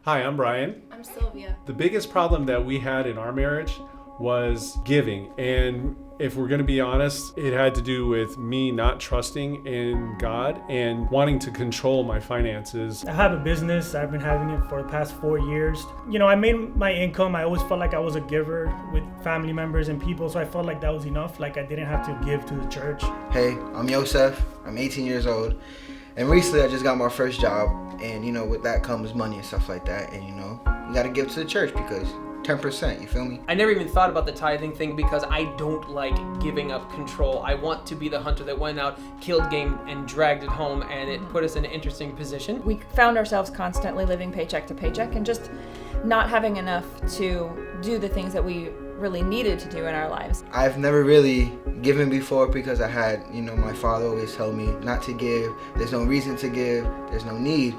Hi, I'm Brian. I'm Sylvia. The biggest problem that we had in our marriage was giving. And if we're going to be honest, it had to do with me not trusting in God and wanting to control my finances. I have a business. I've been having it for the past 4 years. I made my income. I always felt like I was a giver with family members and people, so I felt like that was enough. Like I didn't have to give to the church. Hey, I'm Yosef. I'm 18 years old. And recently I just got my first job. And, with that comes money and stuff like that. And, you got to give to the church because 10%, you feel me? I never even thought about the tithing thing because I don't like giving up control. I want to be the hunter that went out, killed game, and dragged it home, and it put us in an interesting position. We found ourselves constantly living paycheck to paycheck and just not having enough to do the things that we really needed to do in our lives. I've never really given before because I had, my father always told me not to give. There's no reason to give. There's no need.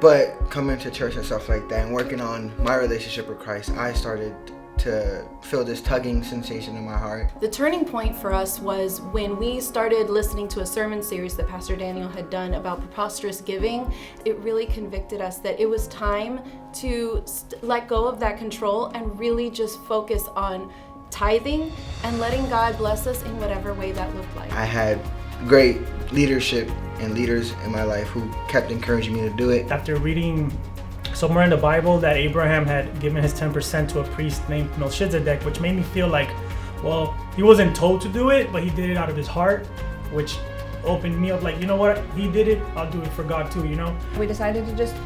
But coming to church and stuff like that and working on my relationship with Christ, I started to feel this tugging sensation in my heart. The turning point for us was when we started listening to a sermon series that Pastor Daniel had done about preposterous giving. It really convicted us that it was time to let go of that control and really just focus on tithing and letting God bless us in whatever way that looked like. I had great leadership and leaders in my life who kept encouraging me to do it. After reading somewhere in the Bible that Abraham had given his 10% to a priest named Melchizedek, which made me feel like, well, he wasn't told to do it, but he did it out of his heart, which opened me up like, you know what, he did it, I'll do it for God too, We decided to just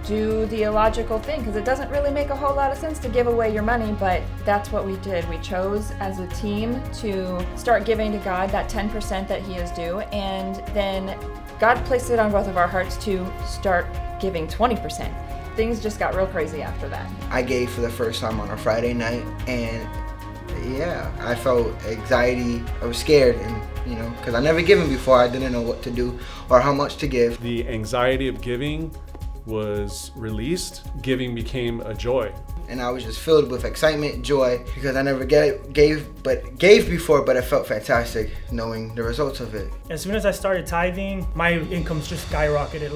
do the illogical thing because it doesn't really make a whole lot of sense to give away your money, but that's what we did. We chose as a team to start giving to God that 10% that he is due, and then God placed it on both of our hearts to start giving 20%. Things just got real crazy after that. I gave for the first time on a Friday night, and I felt anxiety. I was scared, and because I never given before, I didn't know what to do or how much to give. The anxiety of giving was released. Giving became a joy. And I was just filled with excitement, joy, because I never gave before, but it felt fantastic knowing the results of it. As soon as I started tithing, my income's just skyrocketed.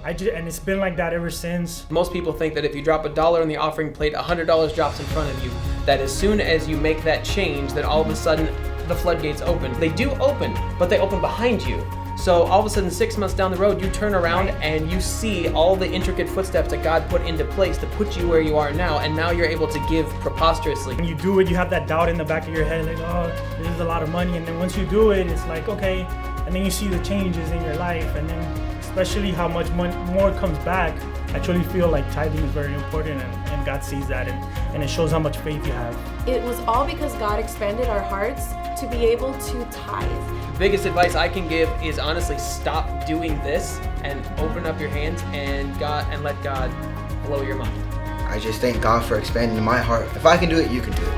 And it's been like that ever since. Most people think that if you drop $1 on the offering plate, $100 drops in front of you. That as soon as you make that change, that all of a sudden the floodgates open. They do open, but they open behind you. So all of a sudden, 6 months down the road, you turn around and you see all the intricate footsteps that God put into place to put you where you are now, and now you're able to give preposterously. When you do it, you have that doubt in the back of your head, like, oh, this is a lot of money. And then once you do it, it's like, okay. And then you see the changes in your life, and then especially how much more comes back. I truly feel like tithing is very important, and God sees that, and it shows how much faith you have. It was all because God expanded our hearts to be able to tithe. The biggest advice I can give is honestly stop doing this and open up your hands and let God blow your mind. I just thank God for expanding my heart. If I can do it, you can do it.